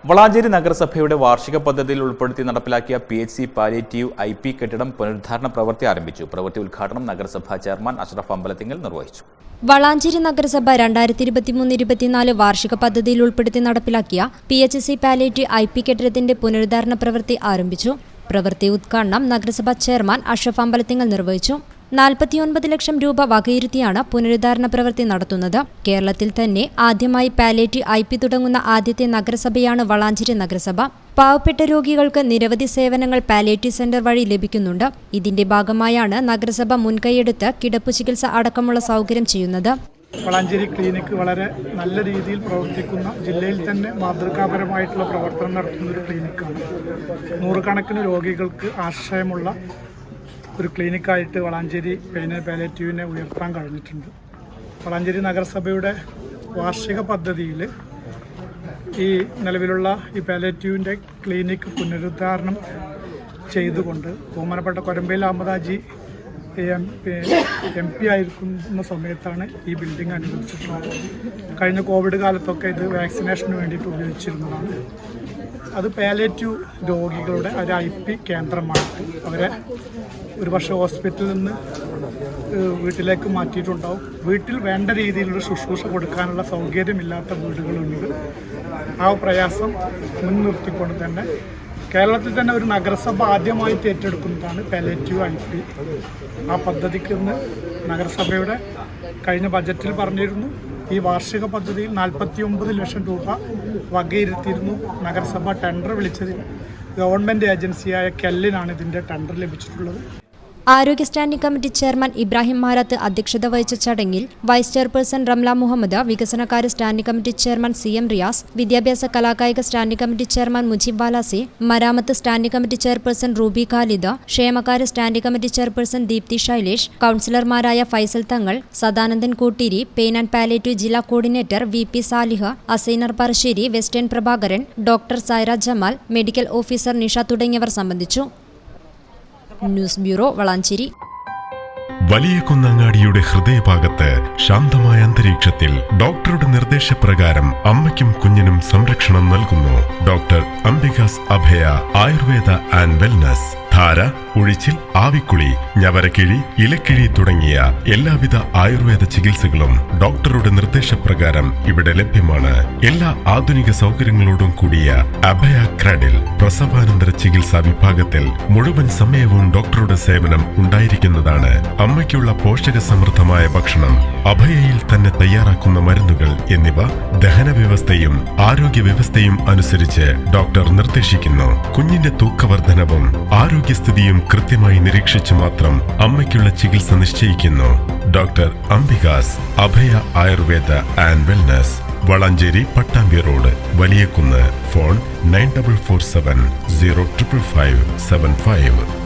വളാഞ്ചേരി നഗരസഭയുടെ വാർഷിക പദ്ധതിയിൽ ഉൾപ്പെടുത്തി നടപ്പിലാക്കിയ PHC പാലിയേറ്റീവ് IP കെട്ടിടം പുനരുദ്ധാരണ പ്രവൃത്തി ആരംഭിച്ചു. പ്രവൃത്തി ഉദ്ഘാടനം നഗരസഭാ ചെയർമാൻ അഷ്റഫ് അമ്പലത്തിങ്ങൽ നിർവഹിച്ചു. വളാഞ്ചേരി നഗരസഭ 2023-24 വാർഷിക പദ്ധതിയിൽ ഉൾപ്പെടുത്തി നടപ്പിലാക്കിയ PHC പാലിയേറ്റീവ് IP കെട്ടിടത്തിന്റെ പുനരുദ്ധാരണ പ്രവൃത്തി ആരംഭിച്ചു. പ്രവൃത്തി ഉദ്ഘാടനം നഗരസഭാ ചെയർമാൻ അഷ്റഫ് അമ്പലത്തിങ്ങൽ നിർവഹിച്ചു. 49 ലക്ഷം രൂപ വകയിരുത്തിയാണ് പുനരുദ്ധാരണ പ്രവൃത്തി നടത്തുന്നത്. കേരളത്തിൽ തന്നെ ആദ്യമായി പാലിയേറ്റീവ് IP തുടങ്ങുന്ന ആദ്യത്തെ നഗരസഭയാണ് വളാഞ്ചേരി നഗരസഭ. പാവപ്പെട്ട രോഗികൾക്ക് നിരവധി സേവനങ്ങൾ പാലിയേറ്റീവ് സെന്റർ വഴി ലഭിക്കുന്നുണ്ട്. ഇതിന്റെ ഭാഗമായാണ് നഗരസഭ മുൻകൈയെടുത്ത് കിടപ്പു ചികിത്സ അടക്കമുള്ള സൗകര്യം ചെയ്യുന്നത്. വളാഞ്ചേരി ക്ലിനിക്ക് വളരെ നല്ല രീതിയിൽ പ്രവർത്തിക്കുന്ന, ജില്ലയിൽ തന്നെ മാതൃകാപരമായിട്ടുള്ള പ്രവർത്തനം നടത്തുന്ന ഒരു ക്ലിനിക്കാണ്. നൂറുകണക്കിന് രോഗികൾക്ക് ആശ്രയമുള്ള ഒരു ക്ലിനിക്കായിട്ട് വളാഞ്ചേരി പെയിൻ ആൻഡ് പാലിയേറ്റീവിനെ ഉയർത്താൻ കഴിഞ്ഞിട്ടുണ്ട്. വളാഞ്ചേരി നഗരസഭയുടെ വാർഷിക പദ്ധതിയിൽ ഈ നിലവിലുള്ള ഈ പാലിയേറ്റീവിൻ്റെ ക്ലിനിക്ക് പുനരുദ്ധാരണം ചെയ്തുകൊണ്ട് ബഹുമാനപ്പെട്ട കൊരമ്പയിൽ അഹമ്മദാജി MP ആയിരിക്കുന്ന സമയത്താണ് ഈ ബിൽഡിംഗ് അനുവദിച്ചിട്ടുള്ളത്. കഴിഞ്ഞ കോവിഡ് കാലത്തൊക്കെ ഇത് വാക്സിനേഷന് വേണ്ടിയിട്ട് ഉപയോഗിച്ചിരുന്നതാണ്. അത് പാലിയേറ്റീവ് രോഗികളുടെ ഒരു IP കേന്ദ്രമായിട്ട് അവരെ ഒരുപക്ഷെ ഹോസ്പിറ്റലിൽ നിന്ന് വീട്ടിലേക്ക് മാറ്റിയിട്ടുണ്ടാവും. വീട്ടിൽ വേണ്ട രീതിയിലുള്ള ശുശ്രൂഷ കൊടുക്കാനുള്ള സൗകര്യമില്ലാത്ത വീടുകളുണ്ട്. ആ പ്രയാസം മുൻനിർത്തിക്കൊണ്ട് തന്നെ കേരളത്തിൽ തന്നെ ഒരു നഗരസഭ ആദ്യമായിട്ട് ഏറ്റെടുക്കുന്നതാണ് പാലിയേറ്റീവ് IP. ആ പദ്ധതിക്ക് ഇന്ന് നഗരസഭയുടെ കഴിഞ്ഞ ബജറ്റിൽ പറഞ്ഞിരുന്നു. ഈ വാർഷിക പദ്ധതിയിൽ 49 ലക്ഷം രൂപ വകയിരുത്തിയിരുന്നു. നഗരസഭ ടെൻഡർ വിളിച്ചതിൽ ഗവൺമെൻറ് ഏജൻസിയായ കെല്ലിനാണ് ഇതിൻ്റെ ടെൻഡർ ലഭിച്ചിട്ടുള്ളത്. ആരോഗ്യ standing committee chairman Ibrahim Marath അധ്യക്ഷത വഹിച്ച ചടങ്ങിൽ വൈസ് ചെയർപേഴ്സൺ റംല മുഹമ്മദ്, വികസനകാര്യ standing committee chairman CM Riyas, വിദ്യാഭ്യാസ കലാകായിക standing committee chairman Mujeeb Valasi, മരാമത്ത് standing committee chairperson Ruby Khalid, ക്ഷേമകാര്യ standing committee chairperson Deepti Shailesh, കൌൺസിലർമാരായ Faisal Thangal, Sadanandan Koottiri, pain and palliative ജില്ലാ coordinator VP Salih, Assainar Parassery, western Prabhakaran, doctor Saira Jamal, medical officer Nisha തുടങ്ങിയവർ സംബന്ധിച്ചു. News bureau, Valanchery. വലിയ കുന്നങ്ങാടിയുടെ ഹൃദയഭാഗത്ത് ശാന്തമായ അന്തരീക്ഷത്തിൽ ഡോക്ടറുടെ നിർദ്ദേശപ്രകാരം അമ്മയ്ക്കും കുഞ്ഞിനും സംരക്ഷണം നൽകുന്നു. Doctor Ambika's Abhaya Ayurveda and wellness. ധാര, ഉഴിച്ചിൽ, ആവിക്കുളി, ഞവരക്കിഴി, ഇലക്കിഴി തുടങ്ങിയ എല്ലാവിധ ആയുർവേദ ചികിത്സകളും ഡോക്ടറുടെ നിർദ്ദേശപ്രകാരം ഇവിടെ ലഭ്യമാണ്. എല്ലാ ആധുനിക സൗകര്യങ്ങളോടും കൂടിയ അഭയ ക്രാഡിൽ പ്രസവാനന്തര ചികിത്സാ വിഭാഗത്തിൽ മുഴുവൻ സമയവും ഡോക്ടറുടെ സേവനം ഉണ്ടായിരിക്കുന്നതാണ്. അമ്മയ്ക്കുള്ള പോഷക സമൃദ്ധമായ ഭക്ഷണം, അഭയയിൽ തന്നെ തയ്യാറാക്കുന്ന മരുന്നുകൾ എന്നിവ ദഹന വ്യവസ്ഥയും ആരോഗ്യ വ്യവസ്ഥയും അനുസരിച്ച് ഡോക്ടർ നിർദ്ദേശിക്കുന്നു. കുഞ്ഞിന്റെ തൂക്കവർദ്ധനവും ആരോഗ്യസ്ഥിതിയും കൃത്യമായി നിരീക്ഷിച്ച് മാത്രം അമ്മയ്ക്കുള്ള ചികിത്സ നിശ്ചയിക്കുന്നു. Doctor Ambika's Abhaya Ayurveda and wellness, Valanchery Pattambi road, Valiyakunnu. Phone 9447 0555575.